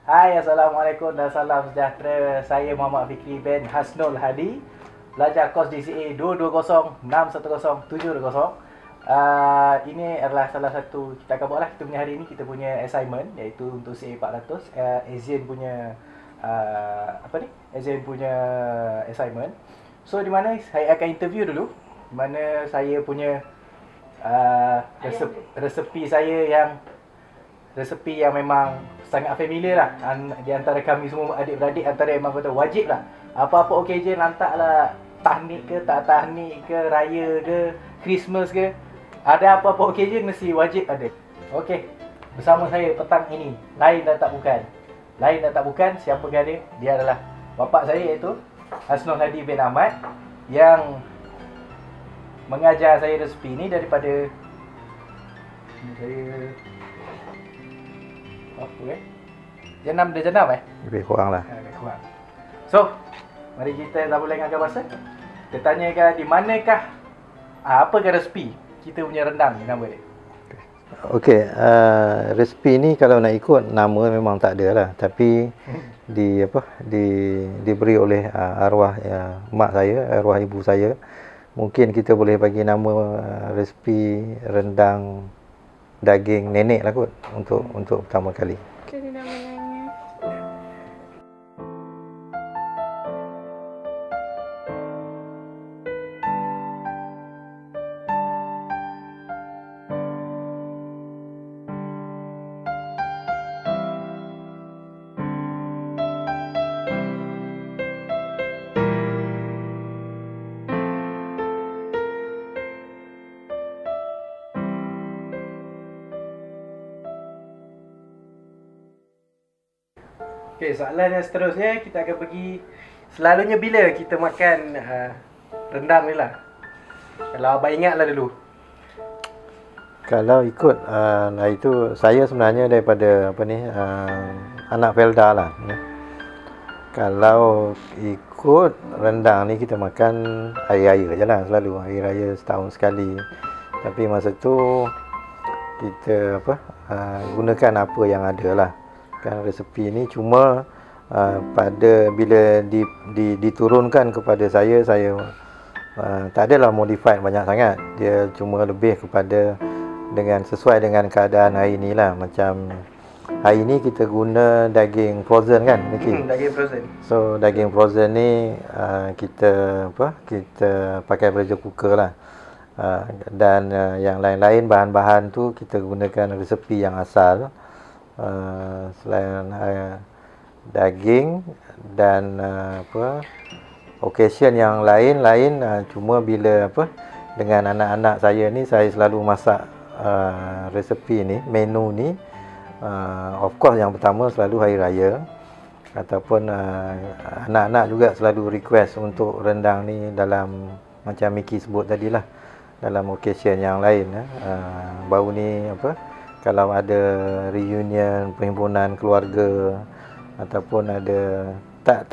Hai, Assalamualaikum dan salam sejahtera. Saya Muhammad Fikri bin Hasnul Hadi, pelajar kos DCA 220610720. Ini adalah salah satu kita akan buat lah. Kita punya hari ini kita punya assignment, iaitu untuk CA 400. Asian punya Asian punya assignment. So di mana saya akan interview dulu, di mana saya punya resepi saya yang memang sangat familiar lah di antara kami semua adik-beradik, antara memang betul wajib lah. Apa-apa occasion, lantaklah tahnik ke, tak tahnik ke, raya ke, Christmas ke, ada apa-apa occasion mesti wajib ada. Okey, bersama saya petang ini, lain dan tak bukan, siapakah dia? Dia adalah bapa saya, iaitu Hasnul Hadi bin Ahmad, yang mengajar saya resepi ni daripada saya jenam Lebih kurang lah. lebih kurang. So, mari kita tak boleh ngagak bahasa. Kita tanyakan di manakah apakah resepi kita punya rendang ni, nama dia. Okey, resepi ni kalau nak ikut nama memang tak ada lah, tapi diberi oleh arwah mak saya, arwah ibu saya. Mungkin kita boleh bagi nama resepi rendang daging nenek lah kot untuk pertama kali. Jadi namanya. Okey, soalan yang seterusnya kita akan pergi, selalunya bila kita makan rendang ni lah. Kalau abang ingat lah dulu. Kalau ikut itu saya sebenarnya daripada anak Felda lah ya. Kalau ikut rendang ni kita makan hari raya je lah, selalu hari raya setahun sekali. Tapi masa tu kita gunakan apa yang ada lah. Kan resepi ni cuma pada bila diturunkan kepada saya tak adalah modified banyak sangat. Dia cuma lebih kepada sesuai dengan keadaan hari ni lah. Macam hari ni kita guna daging frozen kan, Daging frozen. So daging frozen ni kita pakai pressure cooker lah. Dan yang lain-lain bahan-bahan tu kita gunakan resepi yang asal. Selain daging dan occasion yang lain cuma bila dengan anak-anak saya ni, saya selalu masak resepi ni, menu ni. Of course yang pertama selalu hari raya, ataupun anak-anak juga selalu request untuk rendang ni dalam macam Miki sebut tadilah, dalam occasion yang lain. Baru ni kalau ada reunion perhimpunan keluarga, ataupun ada tak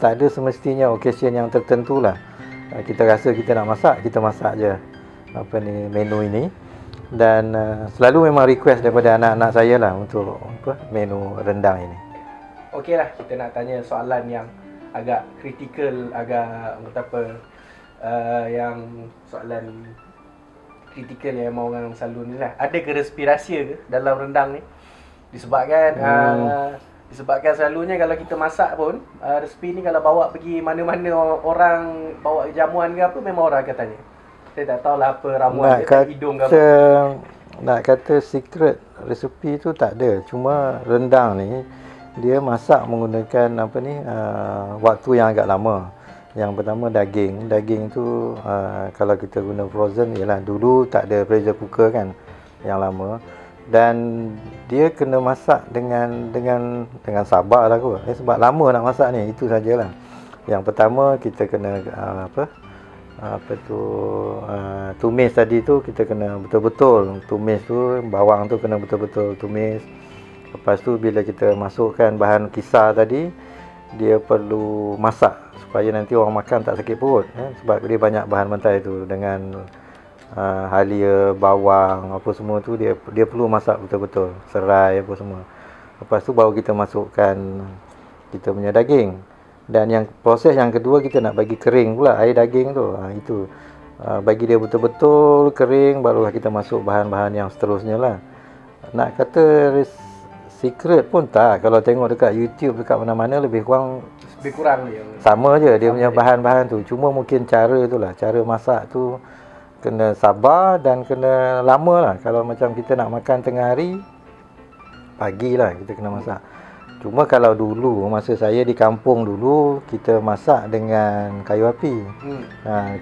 ada semestinya occasion yang tertentu lah. Kita rasa kita nak masak, kita masak je menu ini. Dan selalu memang request daripada anak-anak saya lah untuk menu rendang ini. Okey lah, kita nak tanya soalan yang agak kritikal, agak yang soalan kritikal yang orang selalu ni lah. Ada ke resepi rahsia ke dalam rendang ni? Disebabkan selalunya kalau kita masak pun resepi ni kalau bawa pergi mana-mana, orang bawa jamuan ke apa, memang orang akan tanya. Saya tak tahulah apa ramuan dia, hidung ke apa. Nak kata secret resepi tu tak ada. Cuma rendang ni dia masak menggunakan waktu yang agak lama. Yang pertama daging tu kalau kita guna frozen, ialah dulu tak ada pressure cooker kan yang lama, dan dia kena masak dengan sabar lah kot. Sebab lama nak masak ni, itu sajalah. Yang pertama kita kena tumis tadi tu, kita kena betul-betul tumis tu, bawang tu kena betul-betul tumis. Lepas tu bila kita masukkan bahan kisar tadi, dia perlu masak supaya nanti orang makan tak sakit perut sebab dia banyak bahan mentah itu, dengan halia, bawang apa semua tu dia perlu masak betul-betul, serai apa semua. Lepas tu baru kita masukkan kita punya daging. Dan yang proses yang kedua, kita nak bagi kering pula air daging tu. Itu bagi dia betul-betul kering, barulah kita masuk bahan-bahan yang seterusnya lah. Nak kata secret pun tak. Kalau tengok dekat YouTube, dekat mana-mana, lebih kurang sama je dia punya bahan-bahan tu. Cuma mungkin cara tu lah, cara masak tu kena sabar dan kena lama lah. Kalau macam kita nak makan tengah hari, pagi lah kita kena masak. Cuma kalau dulu, masa saya di kampung dulu, kita masak dengan kayu api.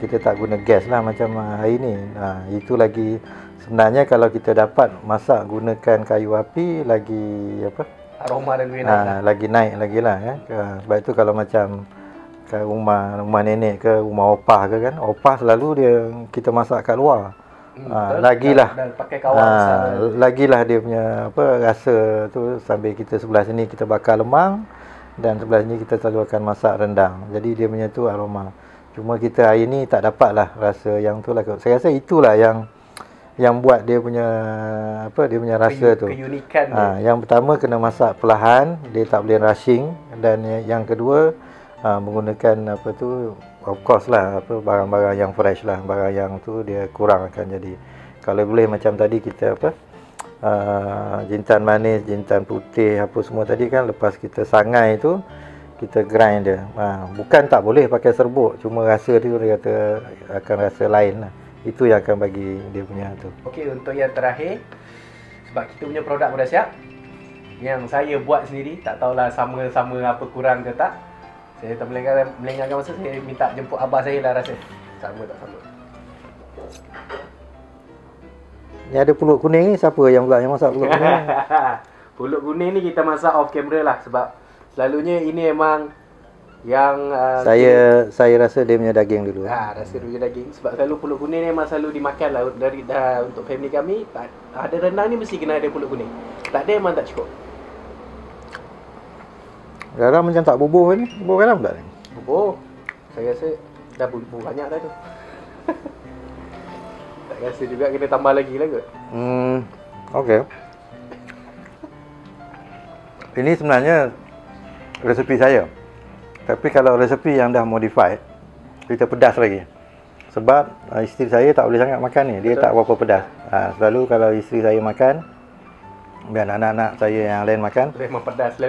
Kita tak guna gas lah macam hari ni. Itu lagi, sebenarnya kalau kita dapat masak gunakan kayu api, lagi apa, aroma dan naik lagi naik lagi lah ya. Sebab itu kalau macam ke rumah nenek ke rumah opah ke kan, opah selalu dia kita masak kat luar. Lagilah dan pakai kawan lagilah dia punya apa rasa tu, sambil kita sebelah sini kita bakar lemang dan sebelah sini kita selalu akan masak rendang. Jadi dia punya tu aroma. Cuma kita hari ni tak dapat lah rasa yang tu lah. Saya rasa itulah yang buat dia punya apa, dia punya rasa tu. Keunikan yang pertama kena masak perlahan, dia tak boleh rushing, dan yang kedua menggunakan apa tu, of course lah, apa, barang-barang yang fresh lah. Barang yang tu dia kurang akan jadi. Kalau boleh macam tadi kita apa, jintan manis, jintan putih, apa semua tadi kan, lepas kita sangai tu kita grind dia. Bukan tak boleh pakai serbuk, cuma rasa tu dia kata akan rasa lain lah. Itu yang akan bagi dia punya tu. Okey, untuk yang terakhir, sebab kita punya produk dah siap, yang saya buat sendiri, tak tahulah sama apa kurang ke tak. Saya tak melengahkan masa, saya minta jemput abah saya lah rasa. Sama tak sama. Ni ada pulut kuning ni, siapa yang pula yang masak pulut kuning? Pulut kuning ni kita masak off camera lah, sebab selalunya ini memang yang saya rasa dia punya daging dulu. Rasa dulu daging. Sebab selalu pulut kuning ni memang selalu dimakan lah untuk family kami. Tak ada rendang ni mesti kena ada pulut kuning. Tak ada memang tak cukup. Garam macam tak bubuh ni. Bubuh garam tak ni? Bubuh. Saya rasa dah bubuh banyak dah tu. Tak rasa juga kena tambah lagi lah kot. Okey. Ini sebenarnya resepi saya. Tapi kalau resepi yang dah modified, kita pedas lagi. Sebab isteri saya tak boleh sangat makan ni. Dia tak berapa pedas. Selalu kalau isteri saya makan, dan anak-anak saya yang lain makan,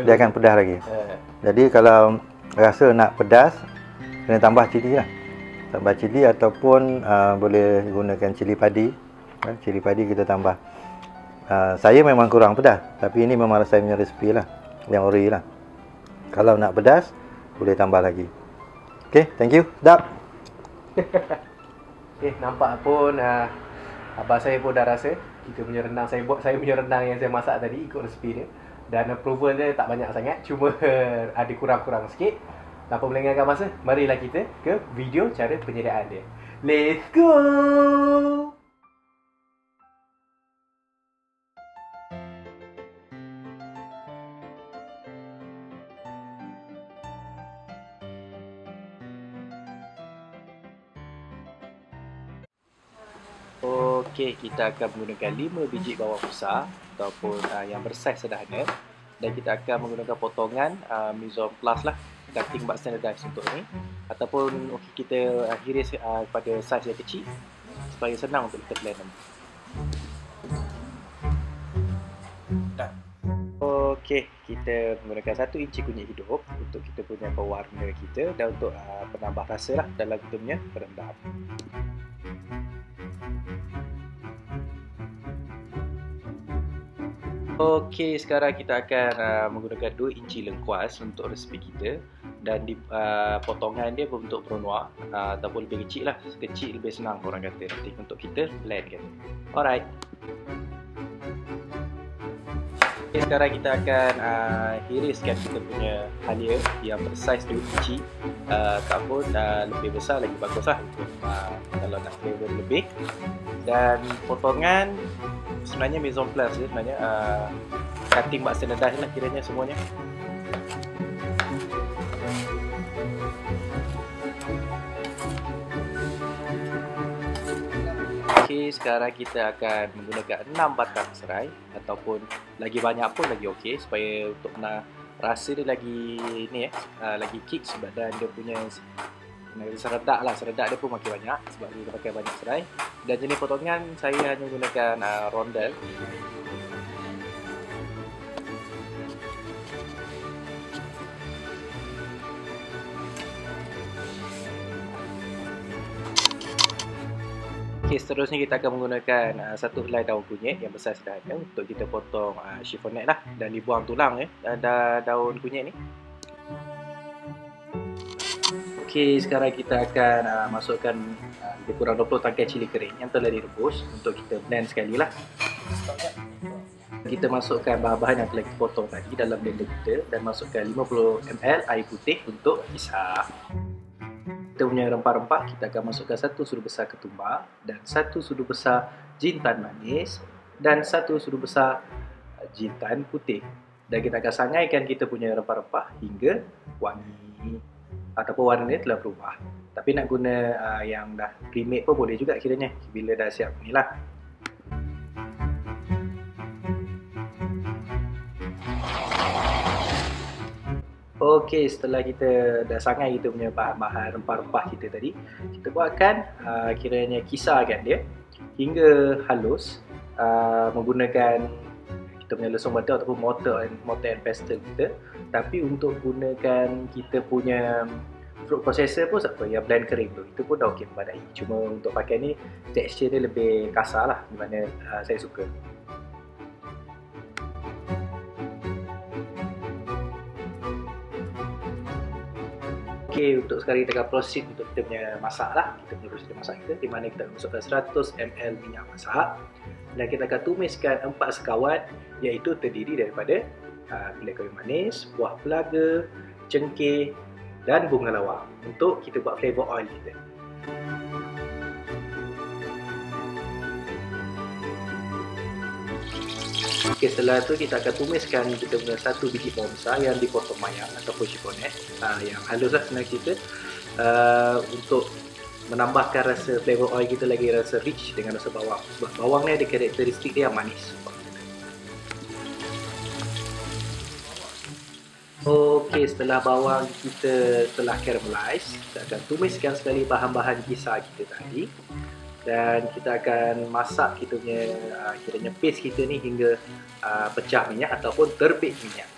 dia akan pedas lagi. Jadi kalau rasa nak pedas, kena tambah cili lah. Tambah cili ataupun boleh gunakan cili padi. Cili padi kita tambah. Saya memang kurang pedas, tapi ini memang saya punya resepi lah, yang ori lah. Kalau nak pedas, boleh tambah lagi. Okay, thank you. Sedap. Nampak pun abah saya pun dah rasa kita punya rendang. Saya punya rendang yang saya masak tadi ikut resepi dia. Dan approval dia tak banyak sangat, cuma ada kurang-kurang sikit. Tanpa melengahkan masa, marilah kita ke video cara penyediaan dia. Let's go! Okey, kita akan menggunakan 5 biji bawang besar ataupun yang bersaiz sederhana, dan kita akan menggunakan potongan Mise en place lah, cutting box standardized untuk ni, ataupun kita hiris pada saiz yang kecil supaya senang untuk kita blend nanti. Okey, kita menggunakan 1 inci kunyit hidup untuk kita punya pewarna kita dan untuk penambah rasa lah dalam kita punya rendang. Okey, sekarang kita akan menggunakan 2 inci lengkuas untuk resepi kita, dan di potongan dia berbentuk peronua ataupun lebih kecil lah, sekecil lebih senang orang kata nanti untuk kita blend kan. Alright. Okay, sekarang kita akan hiriskan kita punya halia yang bersaiz 2 inci ataupun lebih besar lagi bagus lah untuk kalau nak flavor lebih. Dan potongan sebenarnya mise en place je, sebenarnya cutting box standardized lah kiranya semuanya. Okey, sekarang kita akan menggunakan 6 batang serai ataupun lagi banyak pun lagi okey, supaya untuk nak rasa dia lagi ni lagi kick sebab dia punya seredak lah. Seredak dia pun makin banyak sebab kita pakai banyak serai. Dan jenis potongan saya hanya menggunakan rondel. Okey, seterusnya kita akan menggunakan satu helai daun kunyit yang besar sederhana untuk kita potong chiffonette lah, dan dibuang tulang daun kunyit ni. Okey, sekarang kita akan masukkan lebih kurang 20 tangkai cili kering yang telah direbus untuk kita blend sekali lah. Kita masukkan bahan-bahan yang telah kita potong tadi dalam blender kita dan masukkan 50 ml air putih untuk kisar. Kita punya rempah-rempah, kita akan masukkan 1 sudu besar ketumbar dan 1 sudu besar jintan manis dan 1 sudu besar jintan putih. Dan kita akan sangaikan kita punya rempah-rempah hingga wangi ataupun warna dia telah berubah. Tapi nak guna yang dah pre-made pun boleh juga kiranya bila dah siap ni lah. Okey, setelah kita dah sangai kita punya bahan-bahan rempah-rempah kita tadi, kita buatkan kiranya kisarkan dia hingga halus menggunakan kita punya lesung bata ataupun mortar and pestle kita. Tapi untuk gunakan kita punya fruit processor pun apa yang blend kering tu, itu pun dah okey memadai. Cuma untuk pakai ni tekstur dia lebih kasar lah, di mana saya suka. Okey, untuk sekarang kita akan proceed untuk kita punya masak lah. Kita punya prosedur masak kita, di mana kita akan masukkan 100 ml minyak masak dan kita akan tumiskan 4 sekawan, iaitu terdiri daripada gulai kayu manis, buah pelaga, cengkeh dan bunga lawang untuk kita buat flavor oil kita. Okey, setelah tu kita akan tumiskan kita punya 1 biji bawang besar yang dipotong mayang ataupun chiffonette yang halus lah sebenarnya kita, untuk menambahkan rasa flavor oil kita lagi rasa rich dengan rasa bawang, sebab bawang ni ada karakteristik dia yang manis. Okey, setelah bawang kita telah caramelize, kita akan tumiskan sekali bahan-bahan kisar kita tadi. Dan kita akan masak kita punya kiranya paste kita ni hingga pecah minyak ataupun terbit minyak.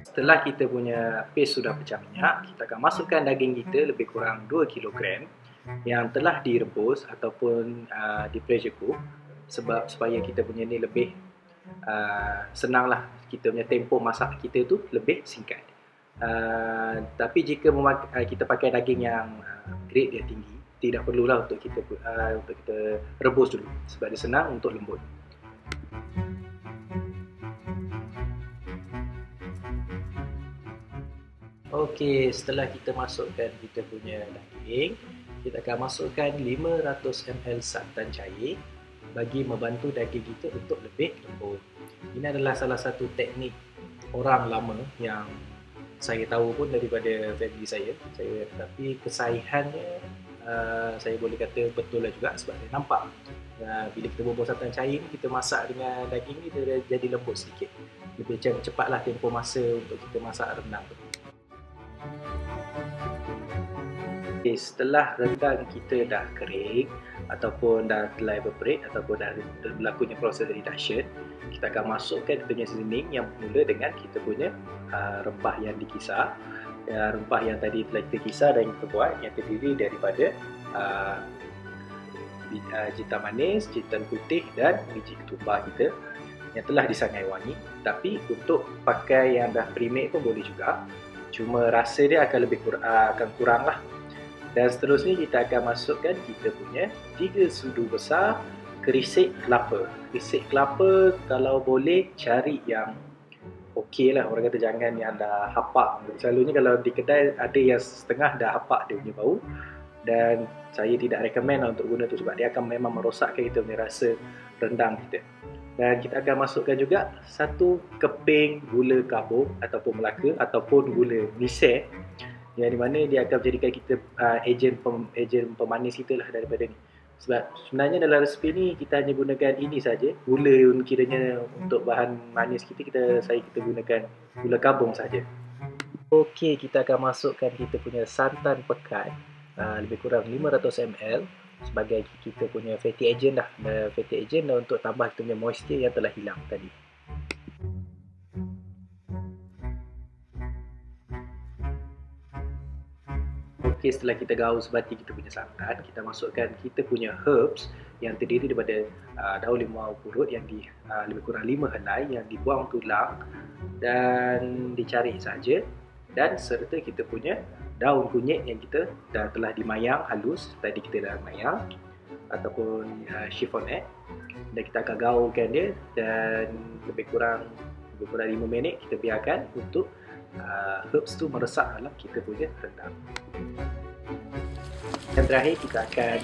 Setelah kita punya paste sudah pecah minyak, kita akan masukkan daging kita lebih kurang 2 kg yang telah direbus ataupun di pressure cook, sebab supaya kita punya ni lebih senanglah, kita punya tempoh masak kita tu lebih singkat. Tapi jika kita pakai daging yang grade dia tinggi, tidak perlulah untuk kita rebus dulu sebab dia senang untuk lembut. Okey, setelah kita masukkan kita punya daging, kita akan masukkan 500 ml santan cair bagi membantu daging kita untuk lebih lembut. Ini adalah salah satu teknik orang lama yang saya tahu pun daripada family saya, tapi kesahihannya saya boleh kata betul lah juga, sebab saya nampak bila kita bubuh santan cair ni, kita masak dengan daging ni dia jadi lembut sedikit. Lebih cepatlah tempoh masa untuk kita masak rendang tu. Setelah rendang kita dah kering ataupun dah telah evaporate ataupun dah berlakunya proses reduction, kita akan masukkan kita punya seasoning yang bermula dengan kita punya rempah yang dikisar. Rempah yang tadi telah kita kisar dan kita buat yang terdiri daripada jintan manis, jintan putih dan biji ketumbar kita yang telah disangai wangi. Tapi untuk pakai yang dah pre-made pun boleh juga, cuma rasa dia akan lebih kurang lah. Dan seterusnya kita akan masukkan kita punya 3 sudu besar kerisik kelapa. Kerisik kelapa kalau boleh cari yang okey lah, orang kata jangan yang dah hapak. Selalunya kalau di kedai ada yang setengah dah hapak dia punya bau, dan saya tidak recommend lah untuk guna tu sebab dia akan memang merosakkan kita punya rasa rendang kita. Dan kita akan masukkan juga 1 keping gula kabung ataupun Melaka ataupun gula misir, yang di mana dia akan menjadikan kita ejen pemanis kita lah daripada ni. Sebab sebenarnya dalam resepi ni kita hanya gunakan ini saja, gula yang kiranya untuk bahan manis saya gunakan gula kabung saja. Okey, kita akan masukkan kita punya santan pekat, lebih kurang 500 ml sebagai kita punya fatty agent dah. Fatty agent dah untuk tambah kita punya moisture yang telah hilang tadi. Okey, setelah kita gaul sebati kita punya santan, kita masukkan kita punya herbs yang terdiri daripada daun limau purut yang lebih kurang 5 helai yang dibuang tulang dan dicari saja, dan serta kita punya daun kunyit yang kita telah dimayang halus, tadi kita dah mayang ataupun chiffonette, dan kita akan gaulkan dia dan lebih kurang 5 minit kita biarkan untuk herbs tu meresap dalam kita punya rendang. Dan terakhir kita akan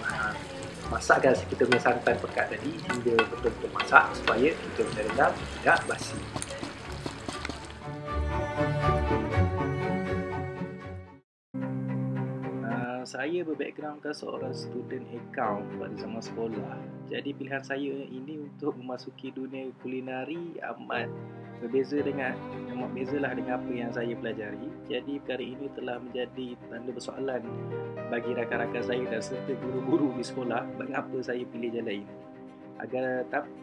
masakkan kita punya santan pekat tadi hingga betul-betul masak supaya kita punya rendang tidak basi. Saya berbackgroundkan seorang student account pada zaman sekolah. Jadi pilihan saya ini untuk memasuki dunia kulinari amat berbeza dengan apa yang saya pelajari. Jadi perkara ini telah menjadi tanda persoalan bagi rakan-rakan saya dan serta guru-guru di sekolah mengapa saya pilih jalan ini.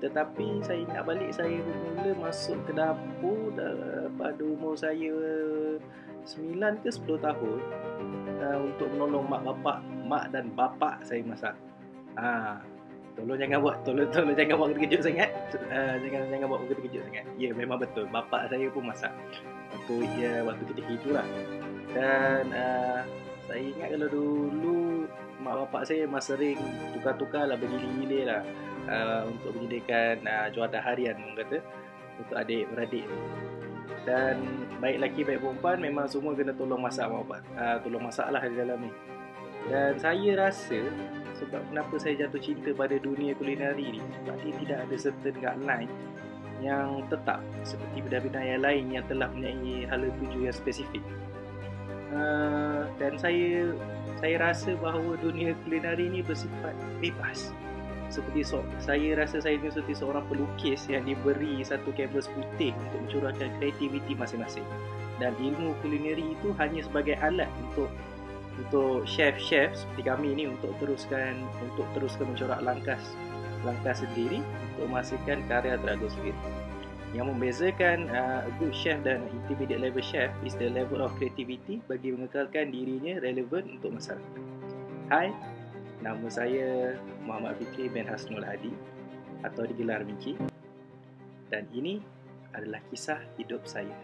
Tetapi saya ingat balik, saya bermula masuk ke dapur pada umur saya 9 ke 10 tahun untuk menolong mak dan bapak saya masak. Tolong jangan buat terkejut sangat. Jangan buat terkejut sangat. Ya, memang betul. Bapak saya pun masak waktu ketika itulah. Dan saya ingat kalau dulu mak bapak saya memang sering tukar-tukar lah, bergilir-gilir lah untuk menyediakan juadah harian, orang kata, untuk adik-beradik. Dan baik lelaki baik perempuan memang semua kena tolong masak tolong masak lah di dalam ni. Dan saya rasa sebab kenapa saya jatuh cinta pada dunia kulinari ni, sebab dia tidak ada certain guideline yang tetap seperti bidang-bidang yang lain yang telah mempunyai hala tuju yang spesifik. Dan saya rasa bahawa dunia kulinari ni bersifat bebas. Saya rasa saya ni seperti seorang pelukis yang diberi satu kanvas putih untuk mencurahkan kreativiti masing-masing, dan ilmu kulineri itu hanya sebagai alat untuk chef-chef seperti kami ni untuk teruskan mencorak langkah sendiri untuk menghasilkan karya teragus sendiri. Yang membezakan a good chef dan intermediate level chef is the level of creativity bagi mengekalkan dirinya relevan untuk masyarakat. Hai, nama saya Muhammad Fikri bin Hasnul Hadi atau digelar Miki, dan ini adalah kisah hidup saya.